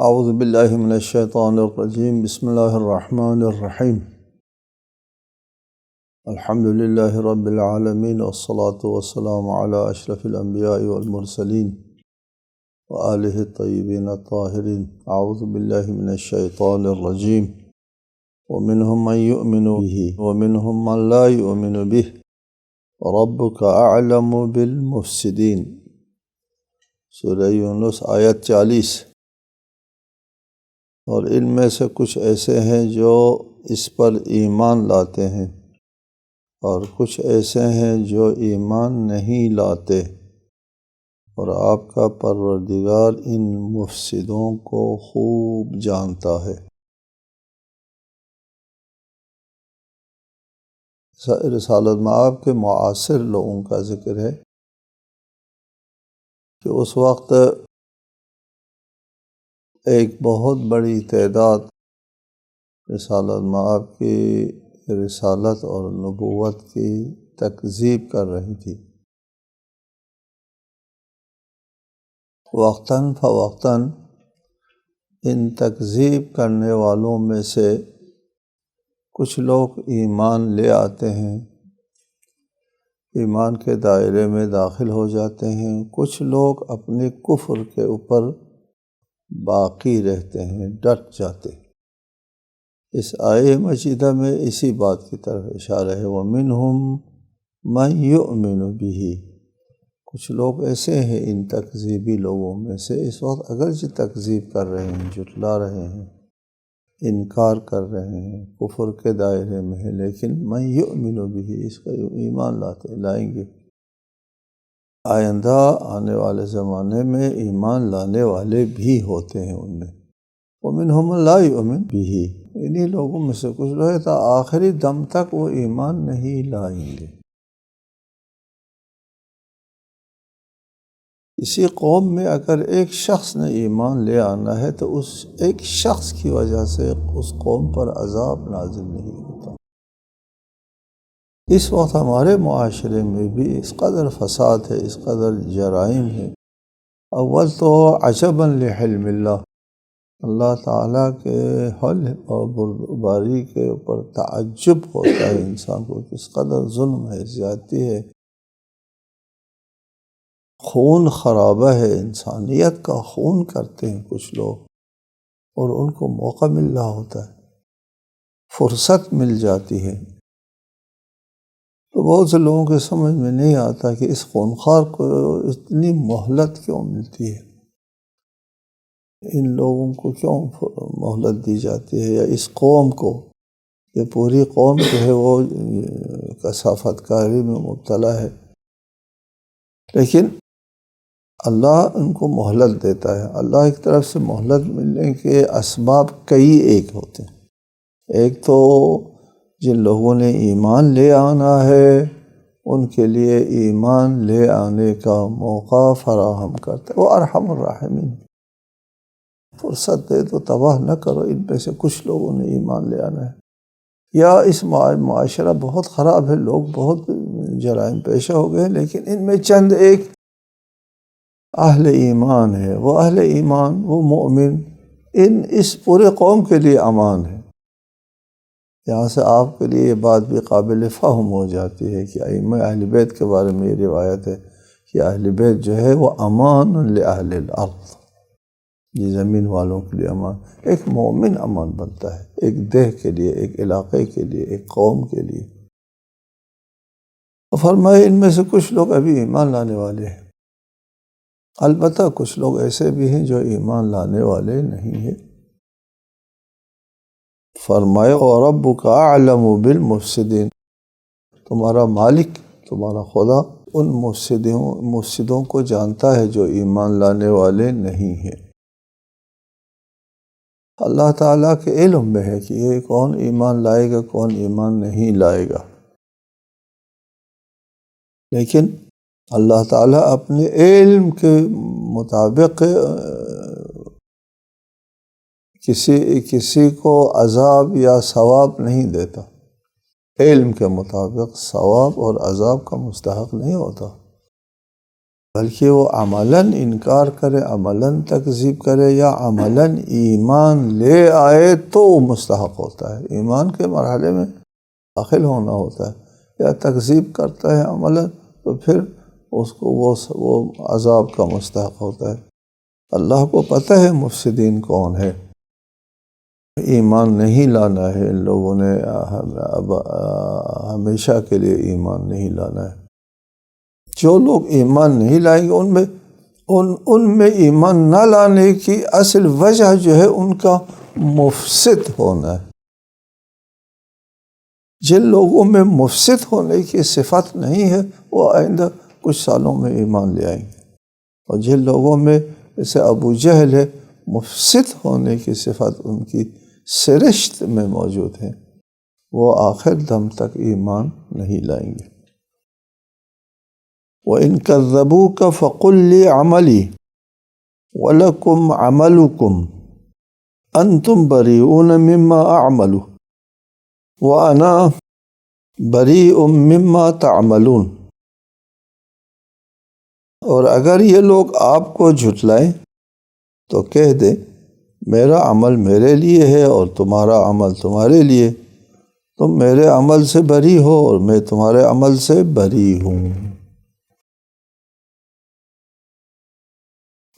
اعوذ باللہ من الشیطان الرجیم بسم اللہ الرحمن الرحیم الحمد للہ رب العالمین والصلاة والسلام علی اشرف الانبیاء والمرسلین وآلہ الطیبین الطاہرین۔ اعوذ باللہ من الشیطان الرجیم ومنہم من یؤمن به ومنہم من لا یؤمن به ربک اعلم بالمفسدین۔ سورہ یونس آیت 40۔ اور ان میں سے کچھ ایسے ہیں جو اس پر ایمان لاتے ہیں اور کچھ ایسے ہیں جو ایمان نہیں لاتے، اور آپ کا پروردگار ان مفسدوں کو خوب جانتا ہے۔ رسالۃ مآب کے معاصر لوگوں کا ذکر ہے کہ اس وقت ایک بہت بڑی تعداد رسالۃ مآب کی رسالت اور نبوت کی تکذیب کر رہی تھی۔ وقتاً فوقتاً ان تکذیب کرنے والوں میں سے کچھ لوگ ایمان لے آتے ہیں، ایمان کے دائرے میں داخل ہو جاتے ہیں، کچھ لوگ اپنے کفر کے اوپر باقی رہتے ہیں، ڈٹ جاتے ہیں۔ اس آیہ مجیدہ میں اسی بات کی طرف اشارہ ہے، وَمِنْهُمْ مَنْ يُؤْمِنُ بِهِ۔ کچھ لوگ ایسے ہیں ان تکذیبی لوگوں میں سے اس وقت اگرچہ تکذیب کر رہے ہیں، جھٹلا رہے ہیں، انکار کر رہے ہیں، کفر کے دائرے میں ہیں، لیکن مَنْ يُؤْمِنُ بِهِ، اس کا ایمان لائیں گے۔ آئندہ آنے والے زمانے میں ایمان لانے والے بھی ہوتے ہیں ان میں۔ وَمِنْهُمْ مَنْ لَا يُؤْمِنُ بِهِ، انہی لوگوں میں سے کچھ لوگ تا آخری دم تک وہ ایمان نہیں لائیں گے۔ اسی قوم میں اگر ایک شخص نے ایمان لے آنا ہے تو اس ایک شخص کی وجہ سے اس قوم پر عذاب نازل نہیں ہوتا۔ اس وقت ہمارے معاشرے میں بھی اس قدر فساد ہے، اس قدر جرائم ہے۔ اول تو عجباً لحلم اللہ، اللہ تعالیٰ کے حلم اور بردباری کے اوپر تعجب ہوتا ہے انسان کو، کس قدر ظلم ہے، زیادتی ہے، خون خرابہ ہے، انسانیت کا خون کرتے ہیں کچھ لوگ، اور ان کو موقع مل رہا ہوتا ہے، فرصت مل جاتی ہے۔ تو بہت سے لوگوں کے سمجھ میں نہیں آتا کہ اس خونخوار کو اتنی مہلت کیوں ملتی ہے، ان لوگوں کو کیوں مہلت دی جاتی ہے، یا اس قوم کو، یہ پوری قوم جو ہے وہ کثافت کاری میں مبتلا ہے، لیکن اللہ ان کو مہلت دیتا ہے۔ اللہ ایک طرف سے مہلت ملنے کے اسباب کئی ایک ہوتے ہیں۔ ایک تو جن لوگوں نے ایمان لے آنا ہے ان کے لیے ایمان لے آنے کا موقع فراہم کرتا ہے، وہ ارحم الراحمین، فرصت دے تو تباہ نہ کرو، ان میں سے کچھ لوگوں نے ایمان لے آنا ہے۔ یا اس معاشرہ بہت خراب ہے، لوگ بہت جرائم پیشہ ہو گئے، لیکن ان میں چند ایک اہل ایمان ہے، وہ اہل ایمان، وہ مومن، اس پورے قوم کے لیے امان ہے۔ یہاں سے آپ کے لیے یہ بات بھی قابل فہم ہو جاتی ہے کہ ائمہ اہل بیت کے بارے میں یہ روایت ہے کہ اہل بیت جو ہے وہ امان لأہل الارض، یہ زمین والوں کے لیے امان، ایک مومن امان بنتا ہے، ایک دیہ کے لیے، ایک علاقے کے لیے، ایک قوم کے لیے۔ تو فرمائے ان میں سے کچھ لوگ ابھی ایمان لانے والے ہیں، البتہ کچھ لوگ ایسے بھی ہیں جو ایمان لانے والے نہیں ہیں۔ فرمائے وَرَبُّكَ أَعْلَمُ بِالْمُفْسِدِينَ، تمہارا مالک، تمہارا خدا ان مفسدوں کو جانتا ہے جو ایمان لانے والے نہیں ہیں۔ اللہ تعالیٰ کے علم میں ہے کہ یہ کون ایمان لائے گا، کون ایمان نہیں لائے گا، لیکن اللہ تعالیٰ اپنے علم کے مطابق کسی کو عذاب یا ثواب نہیں دیتا، علم کے مطابق ثواب اور عذاب کا مستحق نہیں ہوتا۔ بلکہ وہ عملاً انکار کرے، عملاً تکذیب کرے یا عملاً ایمان لے آئے تو وہ مستحق ہوتا ہے، ایمان کے مرحلے میں داخل ہونا ہوتا ہے، یا تکذیب کرتا ہے عملاً تو پھر اس کو وہ عذاب کا مستحق ہوتا ہے۔ اللہ کو پتہ ہے مفسدین کون ہے، ایمان نہیں لانا ہے ان لوگوں نے، ہمیشہ کے لیے ایمان نہیں لانا ہے۔ جو لوگ ایمان نہیں لائیں گے ان میں ایمان نہ لانے کی اصل وجہ جو ہے ان کا مفسد ہونا ہے۔ جن لوگوں میں مفسد ہونے کی صفت نہیں ہے وہ آئندہ کچھ سالوں میں ایمان لے آئیں گے، اور جن لوگوں میں جیسے ابو جہل ہے مفسد ہونے کی صفت ان کی سرشت میں موجود ہے، وہ آخر دم تک ایمان نہیں لائیں گے۔ وَإِن كَذَّبُوكَ فَقُلْ لِي عَمَلِي وَلَكُمْ عَمَلُكُمْ أَنْتُمْ بَرِيئُونَ مِمَّا أَعْمَلُ وَأَنَا بَرِيءٌ مِمَّا تَعْمَلُونَ۔ اور اگر یہ لوگ آپ کو جھٹلائیں تو کہہ دیں میرا عمل میرے لیے ہے اور تمہارا عمل تمہارے لیے، تم میرے عمل سے بری ہو اور میں تمہارے عمل سے بری ہوں۔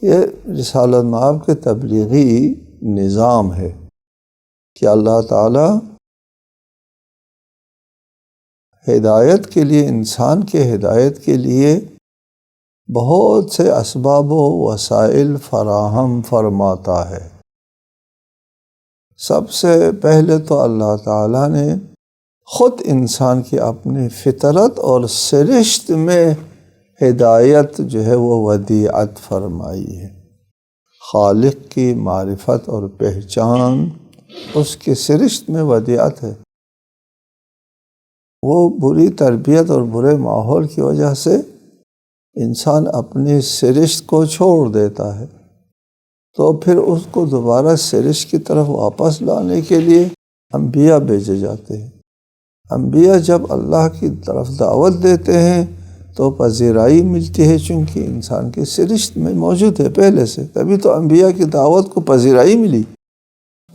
یہ رسالۃ مآب کے تبلیغی نظام ہے کہ اللہ تعالیٰ ہدایت کے لیے، انسان کے ہدایت کے لیے بہت سے اسباب و وسائل فراہم فرماتا ہے۔ سب سے پہلے تو اللہ تعالیٰ نے خود انسان کی اپنی فطرت اور سرشت میں ہدایت جو ہے وہ ودیعت فرمائی ہے۔ خالق کی معرفت اور پہچان اس کی سرشت میں ودیعت ہے۔ وہ بری تربیت اور برے ماحول کی وجہ سے انسان اپنی سرشت کو چھوڑ دیتا ہے، تو پھر اس کو دوبارہ سرشت کی طرف واپس لانے کے لیے انبیاء بھیجے جاتے ہیں۔ انبیاء جب اللہ کی طرف دعوت دیتے ہیں تو پذیرائی ملتی ہے، چونکہ انسان کی سرشت میں موجود ہے پہلے سے، تبھی تو انبیاء کی دعوت کو پذیرائی ملی۔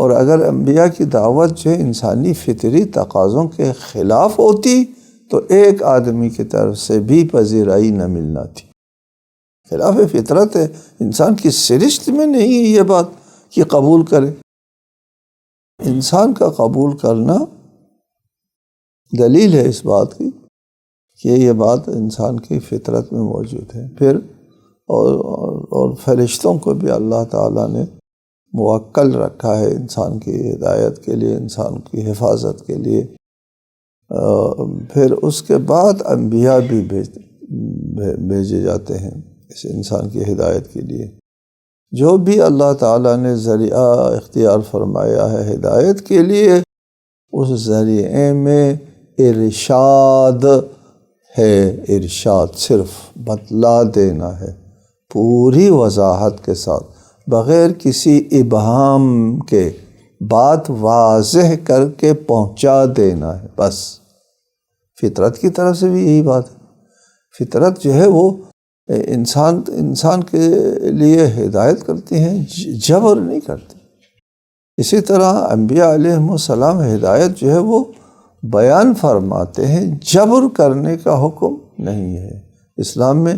اور اگر انبیاء کی دعوت جو انسانی فطری تقاضوں کے خلاف ہوتی تو ایک آدمی کی طرف سے بھی پذیرائی نہ ملنا تھی۔ خلاف فطرت ہے، انسان کی سرشت میں نہیں ہے یہ بات کہ قبول کرے۔ انسان کا قبول کرنا دلیل ہے اس بات کی کہ یہ بات انسان کی فطرت میں موجود ہے۔ پھر اور فرشتوں کو بھی اللہ تعالیٰ نے موکل رکھا ہے انسان کی ہدایت کے لیے، انسان کی حفاظت کے لیے۔ پھر اس کے بعد انبیاء بھی بھیجے جاتے ہیں اس انسان کی ہدایت کے لیے۔ جو بھی اللہ تعالیٰ نے ذریعہ اختیار فرمایا ہے ہدایت کے لیے، اس ذریعے میں ارشاد ہے، ارشاد صرف بتلا دینا ہے، پوری وضاحت کے ساتھ، بغیر کسی ابہام کے بات واضح کر کے پہنچا دینا ہے بس۔ فطرت کی طرف سے بھی یہی بات ہے۔ فطرت جو ہے وہ انسان کے لیے ہدایت کرتی ہیں، جبر نہیں کرتی۔ اسی طرح انبیاء علیہم السلام ہدایت جو ہے وہ بیان فرماتے ہیں، جبر کرنے کا حکم نہیں ہے۔ اسلام میں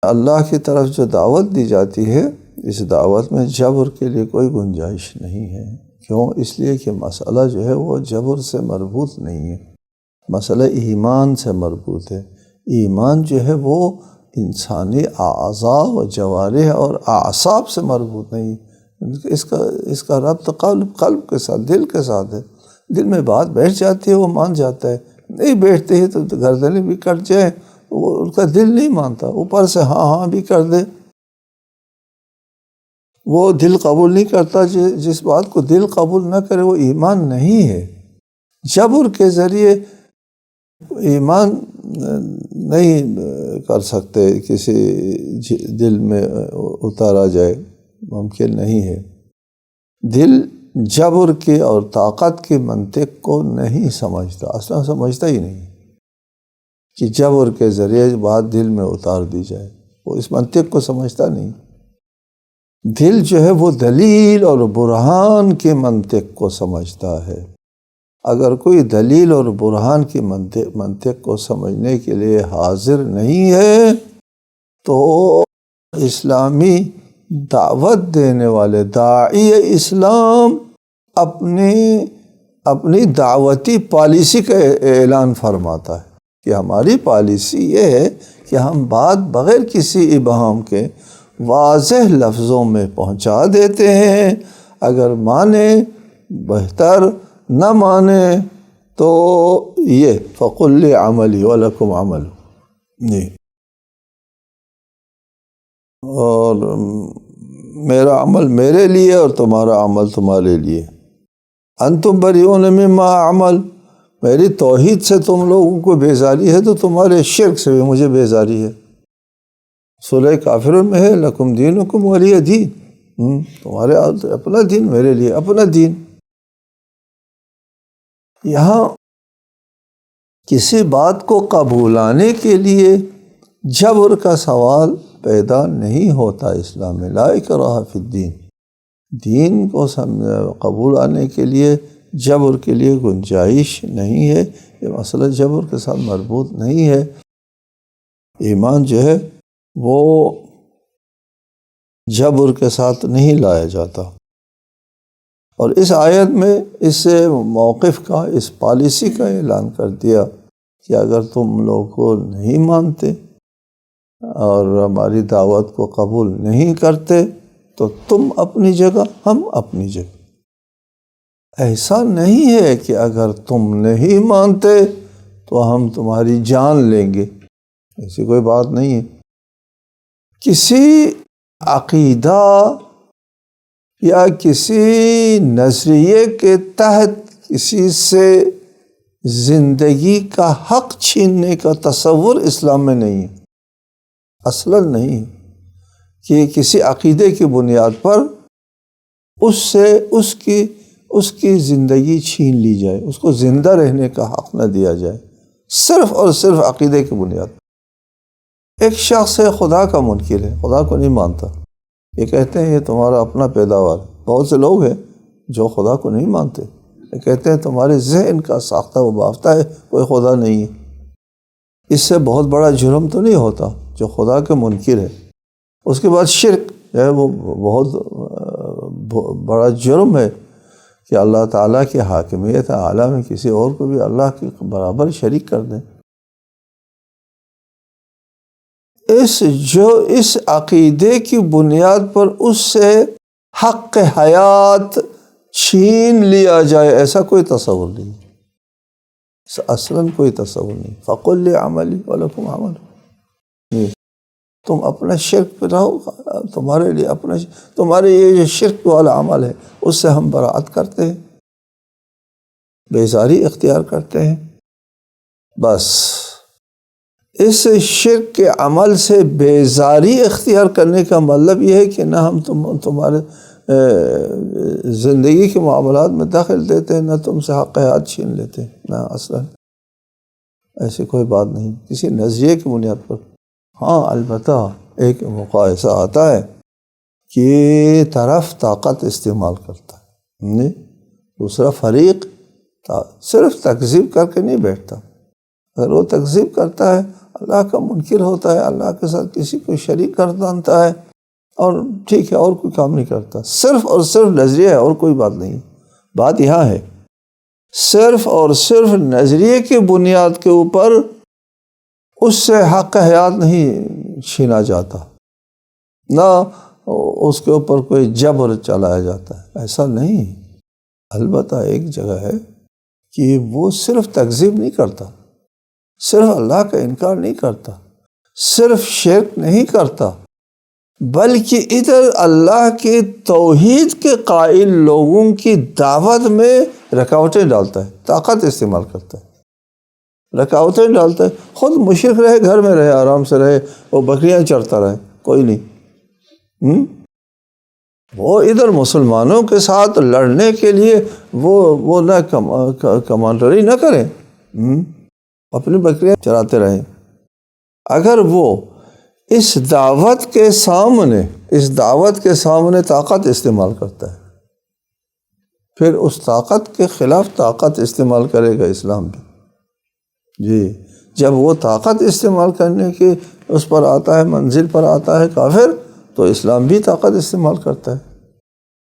اللہ کی طرف جو دعوت دی جاتی ہے، اس دعوت میں جبر کے لیے کوئی گنجائش نہیں ہے۔ کیوں؟ اس لیے کہ مسئلہ جو ہے وہ جبر سے مربوط نہیں ہے، مسئلہ ایمان سے مربوط ہے۔ ایمان جو ہے وہ انسانی اعضاء و جوارح اور اعصاب سے مربوط نہیں، اس کا ربط قلب کے ساتھ، دل کے ساتھ ہے۔ دل میں بات بیٹھ جاتی ہے وہ مان جاتا ہے، نہیں بیٹھتی ہے تو گردنیں بھی کٹ جائیں وہ اس کا دل نہیں مانتا، اوپر سے ہاں ہاں بھی کر دے، وہ دل قبول نہیں کرتا۔ جس بات کو دل قبول نہ کرے وہ ایمان نہیں ہے۔ جبر کے ذریعے ایمان نہیں کر سکتے، کسی دل میں اتارا جائے، ممکن نہیں ہے۔ دل جبر کی اور طاقت کی منطق کو نہیں سمجھتا، اصلا سمجھتا ہی نہیں۔ کہ جبر کے ذریعے بات دل میں اتار دی جائے، وہ اس منطق کو سمجھتا نہیں۔ دل جو ہے وہ دلیل اور برہان کے منطق کو سمجھتا ہے۔ اگر کوئی دلیل اور برہان کی منطق کو سمجھنے کے لیے حاضر نہیں ہے تو اسلامی دعوت دینے والے داعی اسلام اپنی دعوتی پالیسی کا اعلان فرماتا ہے کہ ہماری پالیسی یہ ہے کہ ہم بات بغیر کسی ابہام کے واضح لفظوں میں پہنچا دیتے ہیں، اگر مانے بہتر، نہ مانے تو یہ فَقُلْ لِي عَمَلِي وَلَكُمْ عَمَلُ، اور میرا عمل میرے لیے اور تمہارا عمل تمہارے لیے۔ انتم بریئون مما اعمل، میری توحید سے تم لوگوں کو بیزاری ہے تو تمہارے شرک سے بھی مجھے بیزاری ہے۔ سورہ کافرون میں ہے لکم دینکم ولی دین، تمہارے اپنا دین، میرے لیے اپنا دین۔ یہاں کسی بات کو قبولانے کے لیے جبر کا سوال پیدا نہیں ہوتا اسلام میں، لا اکراہ فی الدین، دین کو قبول آنے کے لیے جبر کے لیے گنجائش نہیں ہے، یہ مسئلہ جبر کے ساتھ مربوط نہیں ہے۔ ایمان جو ہے وہ جبر کے ساتھ نہیں لایا جاتا، اور اس آیت میں اس موقف کا، اس پالیسی کا اعلان کر دیا کہ اگر تم لوگ کو نہیں مانتے اور ہماری دعوت کو قبول نہیں کرتے تو تم اپنی جگہ، ہم اپنی جگہ۔ ایسا نہیں ہے کہ اگر تم نہیں مانتے تو ہم تمہاری جان لیں گے، ایسی کوئی بات نہیں ہے۔ کسی عقیدہ یا کسی نظریے کے تحت کسی سے زندگی کا حق چھیننے کا تصور اسلام میں نہیں ہے، اصلاً نہیں ہے کہ کسی عقیدے کی بنیاد پر اس کی زندگی چھین لی جائے، اس کو زندہ رہنے کا حق نہ دیا جائے، صرف اور صرف عقیدے کی بنیاد پر۔ ایک شخص ہے خدا کا منکر ہے، خدا کو نہیں مانتا، یہ کہتے ہیں یہ تمہارا اپنا پیداوار۔ بہت سے لوگ ہیں جو خدا کو نہیں مانتے، یہ کہتے ہیں تمہارے ذہن کا ساختہ و بافتہ ہے، کوئی خدا نہیں ہے۔ اس سے بہت بڑا جرم تو نہیں ہوتا جو خدا کے منکر ہے۔ اس کے بعد شرک ہے، وہ بہت بڑا جرم ہے کہ اللہ تعالیٰ کی حاکمیت اعلیٰ میں کسی اور کو بھی اللہ کے برابر شریک کر دیں۔ اس عقیدے کی بنیاد پر اس سے حق حیات چھین لیا جائے، ایسا کوئی تصور نہیں، اصلاً کوئی تصور نہیں۔ فَقُلْ لِي عَمَلِي وَلَكُمْ عَمَلُ، تم اپنا شرک پہ رہو، تمہارے لیے اپنا، تمہارے یہ جو شرک والا عمل ہے اس سے ہم برات کرتے ہیں، بیزاری اختیار کرتے ہیں۔ بس اس شرک کے عمل سے بیزاری اختیار کرنے کا مطلب یہ ہے کہ نہ ہم تمہارے زندگی کے معاملات میں دخل دیتے ہیں، نہ تم سے حق حیات چھین لیتے، نہ اصلاً ایسی کوئی بات نہیں کسی نظریے کی بنیاد پر۔ ہاں البتہ ایک مقایسہ آتا ہے کہ طرف طاقت استعمال کرتا ہے، دوسرا فریق صرف تکذیب کر کے نہیں بیٹھتا، اگر وہ تکذیب کرتا ہے، اللہ کا منکر ہوتا ہے، اللہ کے ساتھ کسی کو شریک کر دانتا ہے، اور ٹھیک ہے اور کوئی کام نہیں کرتا، صرف اور صرف نظریہ ہے اور کوئی بات نہیں۔ بات یہاں ہے صرف اور صرف نظریے کی بنیاد کے اوپر اس سے حق حیات نہیں چھینا جاتا، نہ اس کے اوپر کوئی جبر چلایا جاتا ہے، ایسا نہیں۔ البتہ ایک جگہ ہے کہ وہ صرف تکذیب نہیں کرتا، صرف اللہ کا انکار نہیں کرتا، صرف شرک نہیں کرتا، بلکہ ادھر اللہ کی توحید کے قائل لوگوں کی دعوت میں رکاوٹیں ڈالتا ہے، طاقت استعمال کرتا ہے، رکاوٹیں ڈالتا ہے۔ خود مشرک رہے، گھر میں رہے، آرام سے رہے، وہ بکریاں چرتا رہے، کوئی نہیں، وہ ادھر مسلمانوں کے ساتھ لڑنے کے لیے وہ نہ کمانڈری نہ کریں، اپنی بکریاں چراتے رہیں۔ اگر وہ اس دعوت کے سامنے طاقت استعمال کرتا ہے، پھر اس طاقت کے خلاف طاقت استعمال کرے گا اسلام بھی۔ جی، جب وہ طاقت استعمال کرنے کی اس پر آتا ہے، منزل پر آتا ہے کافر، تو اسلام بھی طاقت استعمال کرتا ہے۔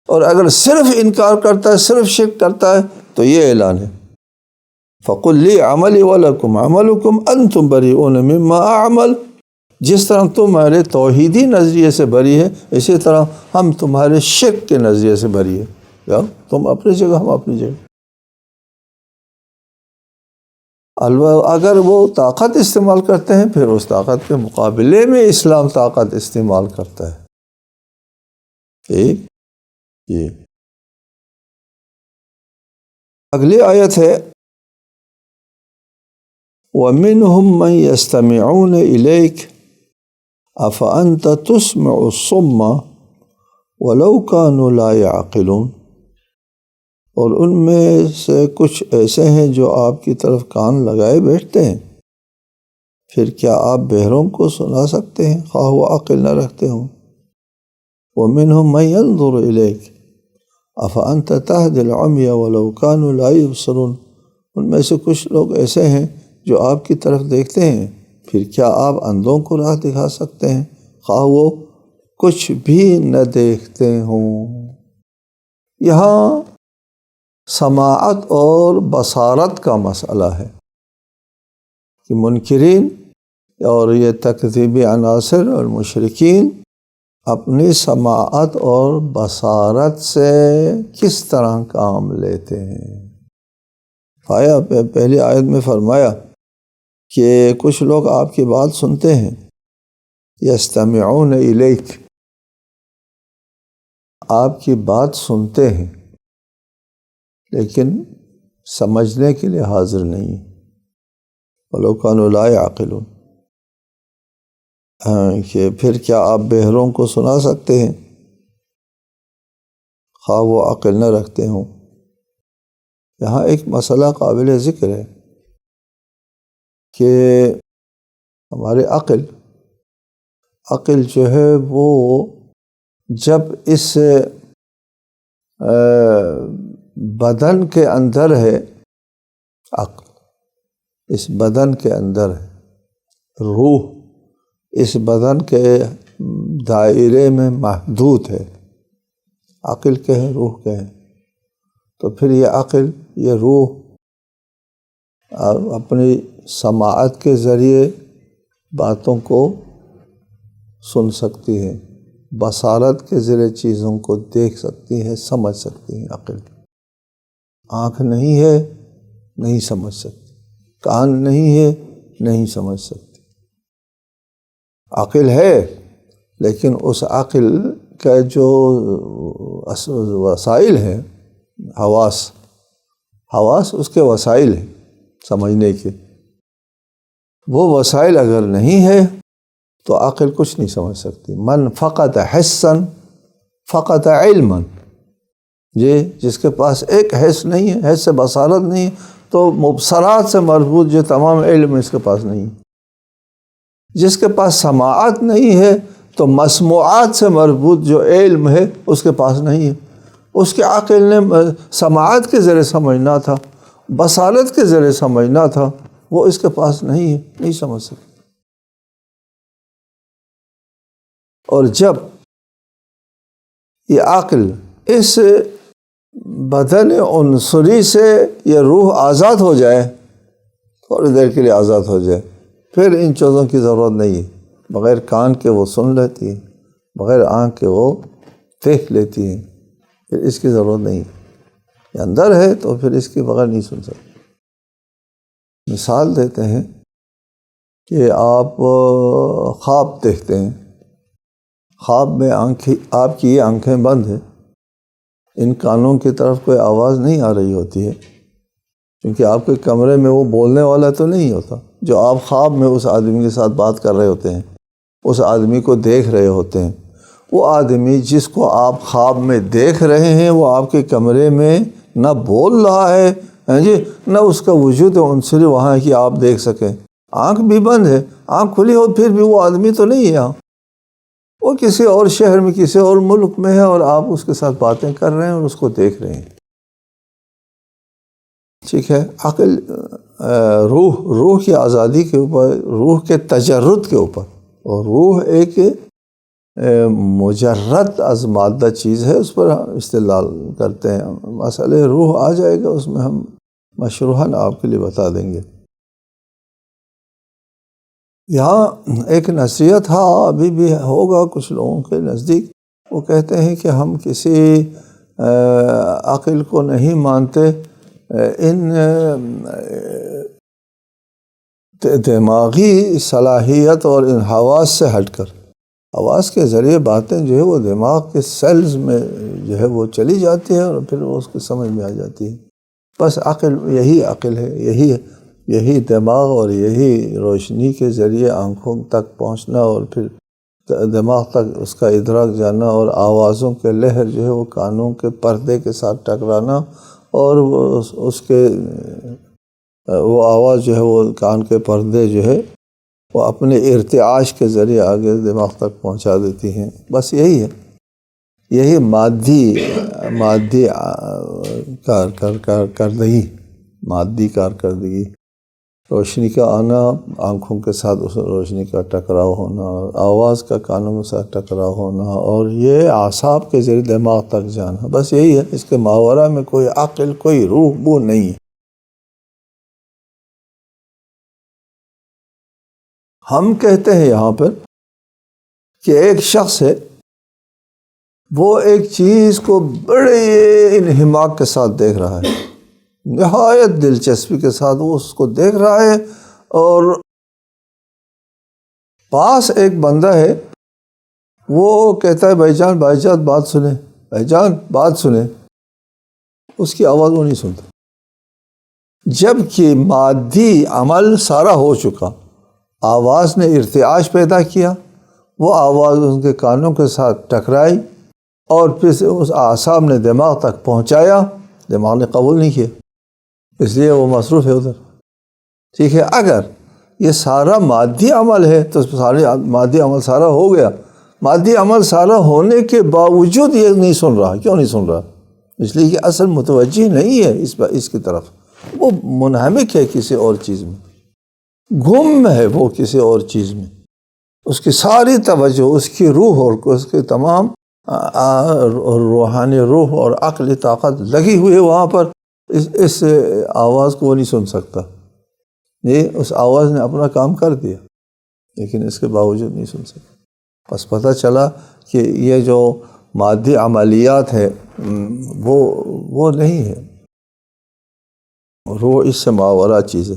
اور اگر صرف انکار کرتا ہے، صرف شرک کرتا ہے، تو یہ اعلان ہے فَقُلْ لِي عَمَلِي وَلَكُمْ عَمَلُكُمْ أَنْتُمْ بَرِيئُونَ مِمَّا أَعْمَلُ۔ جس طرح تمہارے توحیدی نظریے سے بری ہے، اسی طرح ہم تمہارے شرک کے نظریے سے بری ہے۔ یا تم اپنی جگہ، ہم اپنی جگہ۔ اگر وہ طاقت استعمال کرتے ہیں، پھر اس طاقت کے مقابلے میں اسلام طاقت استعمال کرتا ہے۔ ٹھیک، یہ اگلی آیت ہے وَمِنْهُمْ مَنْ يَسْتَمِعُونَ إِلَيْكَ أَفَأَنْتَ تُسْمِعُ الصُّمَّ وَلَوْ كَانُوا لَا يَعْقِلُونَ۔ اور ان میں سے کچھ ایسے ہیں جو آپ کی طرف کان لگائے بیٹھتے ہیں، پھر کیا آپ بہروں کو سنا سکتے ہیں خواہ وہ عقل نہ رکھتے ہوں؟ وَمِنْهُمْ مَنْ يَنْظُرُ إِلَيْكَ أَفَأَنْتَ تَهْدِي الْعُمْيَ وَلَوْ كَانُوا لَا يُبْصِرُونَ۔ ان میں سے کچھ لوگ ایسے ہیں جو آپ کی طرف دیکھتے ہیں، پھر کیا آپ اندھوں کو راہ دکھا سکتے ہیں خواہ وہ کچھ بھی نہ دیکھتے ہوں؟ یہاں سماعت اور بصارت کا مسئلہ ہے کہ منکرین اور یہ تکذیبی عناصر اور مشرکین اپنی سماعت اور بصارت سے کس طرح کام لیتے ہیں۔ پہلی آیت میں فرمایا کہ کچھ لوگ آپ کی بات سنتے ہیں، یستمعون الیک، آپ کی بات سنتے ہیں لیکن سمجھنے کے لیے حاضر نہیں، وَلَوْ كَانُوا لَا يَعْقِلُونَ۔ کہ پھر کیا آپ بہروں کو سنا سکتے ہیں خواہ وہ عقل نہ رکھتے ہوں؟ یہاں ایک مسئلہ قابل ذکر ہے کہ ہمارے عقل جو ہے وہ جب اس بدن کے اندر ہے، عقل اس بدن کے اندر ہے، روح اس بدن کے دائرے میں محدود ہے، عقل کہیں روح کہیں، تو پھر یہ عقل، یہ روح اپنی سماعت کے ذریعے باتوں کو سن سکتی ہے، بصارت کے ذریعے چیزوں کو دیکھ سکتی ہے، سمجھ سکتی ہے۔ عقل آنکھ نہیں ہے، نہیں سمجھ سکتی، کان نہیں ہے، نہیں سمجھ سکتی۔ عقل ہے لیکن اس عقل کا جو وسائل ہیں، حواس اس کے وسائل ہیں سمجھنے کے، وہ وسائل اگر نہیں ہے تو عقل کچھ نہیں سمجھ سکتی۔ من فقط حسا فقط علما، جس کے پاس ایک حس نہیں ہے، حس سے بصارت نہیں ہے، تو مبصرات سے مربوط جو تمام علم اس کے پاس نہیں ہے۔ جس کے پاس سماعت نہیں ہے تو مسموعات سے مربوط جو علم ہے اس کے پاس نہیں ہے۔ اس کے عقل نے سماعت کے ذریعے سمجھنا تھا، بصارت کے ذریعے سمجھنا تھا، وہ اس کے پاس نہیں ہے، نہیں سمجھ سکتا۔ اور جب یہ عقل اس بدن عنصری سے یہ روح آزاد ہو جائے، تھوڑی دیر کے لیے آزاد ہو جائے، پھر ان چیزوں کی ضرورت نہیں ہے۔ بغیر کان کے وہ سن لیتی ہے، بغیر آنکھ کے وہ دیکھ لیتی ہے، پھر اس کی ضرورت نہیں ہے۔ یہ اندر ہے تو پھر اس کے بغیر نہیں سن سکتے۔ مثال دیتے ہیں کہ آپ خواب دیکھتے ہیں، خواب میں آپ کی یہ آنکھیں بند ہیں، ان کانوں کی طرف کوئی آواز نہیں آ رہی ہوتی ہے، کیونکہ آپ کے کمرے میں وہ بولنے والا تو نہیں ہوتا۔ جو آپ خواب میں اس آدمی کے ساتھ بات کر رہے ہوتے ہیں، اس آدمی کو دیکھ رہے ہوتے ہیں، وہ آدمی جس کو آپ خواب میں دیکھ رہے ہیں وہ آپ کے کمرے میں نہ بول رہا ہے ہاں جی، نہ اس کا وجود عنصری وہاں ہے کہ آپ دیکھ سکیں، آنکھ بھی بند ہے، آنکھ کھلی ہو پھر بھی وہ آدمی تو نہیں ہے یہاں، وہ کسی اور شہر میں کسی اور ملک میں ہے اور آپ اس کے ساتھ باتیں کر رہے ہیں اور اس کو دیکھ رہے ہیں۔ ٹھیک ہے، عقل روح کی آزادی کے اوپر، روح کے تجرد کے اوپر، اور روح ایک مجرد از مادہ چیز ہے، اس پر استدلال کرتے ہیں۔ مسئلہ روح آ جائے گا، اس میں ہم مشروحاً آپ کے لیے بتا دیں گے۔ یہاں ایک نصیحت ابھی بھی ہوگا کچھ لوگوں کے نزدیک، وہ کہتے ہیں کہ ہم کسی عقل کو نہیں مانتے، ان دماغی صلاحیت اور ان حواس سے ہٹ کر، حواس کے ذریعے باتیں جو ہے وہ دماغ کے سیلز میں جو ہے وہ چلی جاتی ہے اور پھر وہ اس کی سمجھ میں آ جاتی ہے۔ بس عقل، یہی عقل ہے، یہی دماغ اور یہی روشنی کے ذریعے آنکھوں تک پہنچنا اور پھر دماغ تک اس کا ادراک جانا، اور آوازوں کے لہر جو ہے وہ کانوں کے پردے کے ساتھ ٹکرانا، اور اس کے وہ آواز جو ہے وہ کان کے پردے جو ہے وہ اپنے ارتعاش کے ذریعے آگے دماغ تک پہنچا دیتی ہیں۔ بس یہی ہے، یہی مادی کارکردگی، روشنی کا آنا، آنکھوں کے ساتھ اس روشنی کا ٹکراؤ ہونا، آواز کا کانوں کے ساتھ ٹکراؤ ہونا، اور یہ اعصاب کے ذریعے دماغ تک جانا، بس یہی ہے۔ اس کے ماورا میں کوئی عقل، کوئی روح وہ نہیں ہے۔ ہم کہتے ہیں یہاں پر کہ ایک شخص ہے، وہ ایک چیز کو بڑے انہماک کے ساتھ دیکھ رہا ہے، نہایت دلچسپی کے ساتھ وہ اس کو دیکھ رہا ہے، اور پاس ایک بندہ ہے، وہ کہتا ہے بھائی جان بات سنیں، اس کی آواز وہ نہیں سنتا، جب کہ مادی عمل سارا ہو چکا، آواز نے ارتعاش پیدا کیا، وہ آواز ان کے کانوں کے ساتھ ٹکرائی، اور پھر سے اس اعصاب نے دماغ تک پہنچایا، دماغ نے قبول نہیں کیا، اس لیے وہ مصروف ہے ادھر۔ ٹھیک ہے، اگر یہ سارا مادی عمل ہے تو مادی عمل سارا ہو گیا، مادی عمل سارا ہونے کے باوجود یہ نہیں سن رہا، کیوں نہیں سن رہا؟ اس لیے کہ اصل متوجہ نہیں ہے اس کی طرف، وہ منہمک ہے کسی اور چیز میں، گم ہے وہ کسی اور چیز میں، اس کی ساری توجہ، اس کی روح اور اس کے تمام روحانی روح اور عقلی طاقت لگی ہوئی ہے وہاں پر، اس آواز کو وہ نہیں سن سکتا۔ یہ اس آواز نے اپنا کام کر دیا، لیکن اس کے باوجود نہیں سن سکتا۔ بس پتہ چلا کہ یہ جو مادی عملیات ہے وہ نہیں ہے، روح اس سے ماورا چیز ہے۔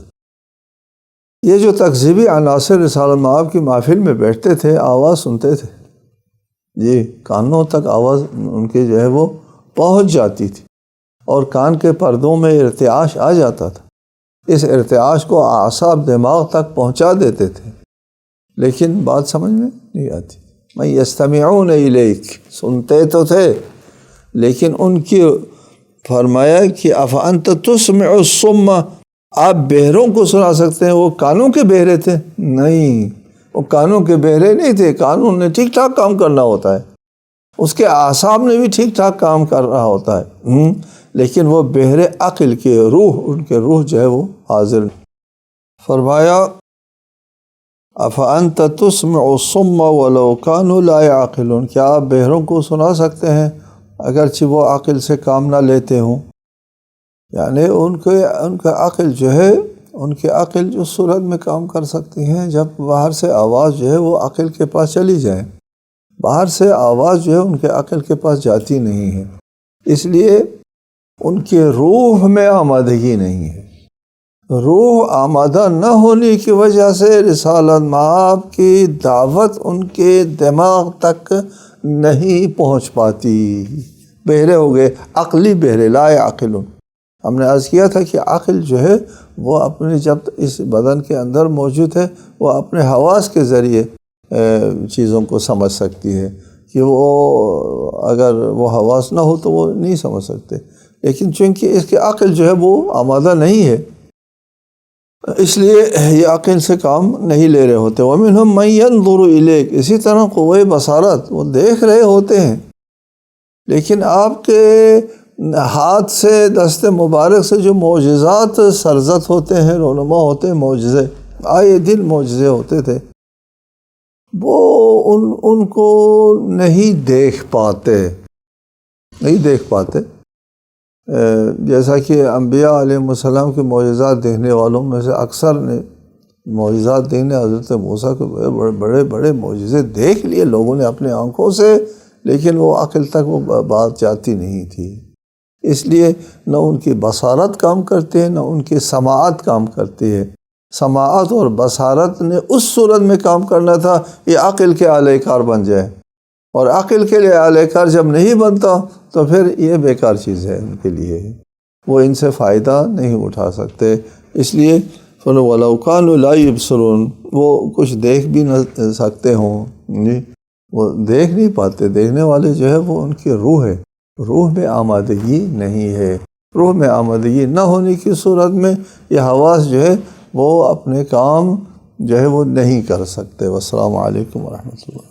یہ جو تکذیبی عناصر رسالۃ مآب کی محفل میں بیٹھتے تھے، آواز سنتے تھے، جی کانوں تک آواز ان کے جو ہے وہ پہنچ جاتی تھی، اور کان کے پردوں میں ارتعاش آ جاتا تھا، اس ارتعاش کو اعصاب دماغ تک پہنچا دیتے تھے، لیکن بات سمجھ میں نہیں آتی۔ میں یستمعون الیک، سنتے تو تھے، لیکن ان کی فرمایا کہ افانت تسمع الصم، آپ بہروں کو سنا سکتے ہیں؟ وہ کانوں کے بہرے تھے؟ نہیں، وہ کانوں کے بہرے نہیں تھے، کانوں نے ٹھیک ٹھاک کام کرنا ہوتا ہے، اس کے اعصاب نے بھی ٹھیک ٹھاک کام کر رہا ہوتا ہے، لیکن وہ بہرے عقل کے روح، ان کے روح جو ہے وہ حاضر۔ فرمایا افانت تسمع الصم ولو كانوا لا يعقلون، کیا آپ بہروں کو سنا سکتے ہیں اگرچہ وہ عقل سے کام نہ لیتے ہوں؟ یعنی ان کا عقل جو ہے، ان کی عقل جو صورت میں کام کر سکتی ہیں، جب باہر سے آواز جو ہے وہ عقل کے پاس چلی جائے، باہر سے آواز جو ہے ان کے عقل کے پاس جاتی نہیں ہے، اس لیے ان کے روح میں آمادگی نہیں ہے۔ روح آمادہ نہ ہونے کی وجہ سے رسالت مآب کی دعوت ان کے دماغ تک نہیں پہنچ پاتی، بہرے ہو گئے، عقلی بہرے، لا یعقلون۔ ہم نے عرض کیا تھا کہ عقل جو ہے وہ اپنے، جب اس بدن کے اندر موجود ہے، وہ اپنے حواس کے ذریعے چیزوں کو سمجھ سکتی ہے، کہ وہ اگر وہ حواس نہ ہو تو وہ نہیں سمجھ سکتے، لیکن چونکہ اس کی عقل جو ہے وہ آمادہ نہیں ہے، اس لیے یہ عقل سے کام نہیں لے رہے ہوتے۔ وَمِنْهُمْ مَنْ يَنْظُرُ إِلَيْكَ، اسی طرح قوہ بصارت وہ دیکھ رہے ہوتے ہیں، لیکن آپ کے ہاتھ سے، دست مبارک سے جو معجزات سرزد ہوتے ہیں، رونما ہوتے ہیں، معجزے آئے دن معجزے ہوتے تھے، وہ ان کو نہیں دیکھ پاتے جیسا کہ انبیاء علیہ السلام کے معجزات دیکھنے والوں میں سے اکثر نے معجزات دیکھنے، حضرت موسیٰ کے بڑے بڑے معجزے دیکھ لیے لوگوں نے اپنے آنکھوں سے، لیکن وہ عقل تک وہ بات جاتی نہیں تھی، اس لیے نہ ان کی بصارت کام کرتی ہے، نہ ان کی سماعت کام کرتی ہے۔ سماعت اور بصارت نے اس صورت میں کام کرنا تھا یہ عقل کے اعلی کار بن جائے، اور عقل کے لیے اعلی کار جب نہیں بنتا تو پھر یہ بیکار چیز ہے ان کے لیے، وہ ان سے فائدہ نہیں اٹھا سکتے۔ اس لیے وَلَوْ كَانُوا لَا يُبْصِرُونَ، وہ کچھ دیکھ بھی نہ سکتے ہوں، وہ دیکھ نہیں پاتے۔ دیکھنے والے جو ہے وہ ان کی روح ہے، روح میں آمادگی نہیں ہے، روح میں آمادگی نہ ہونے کی صورت میں یہ حواس جو ہے وہ اپنے کام جو ہے وہ نہیں کر سکتے۔ والسلام علیکم ورحمۃ اللہ۔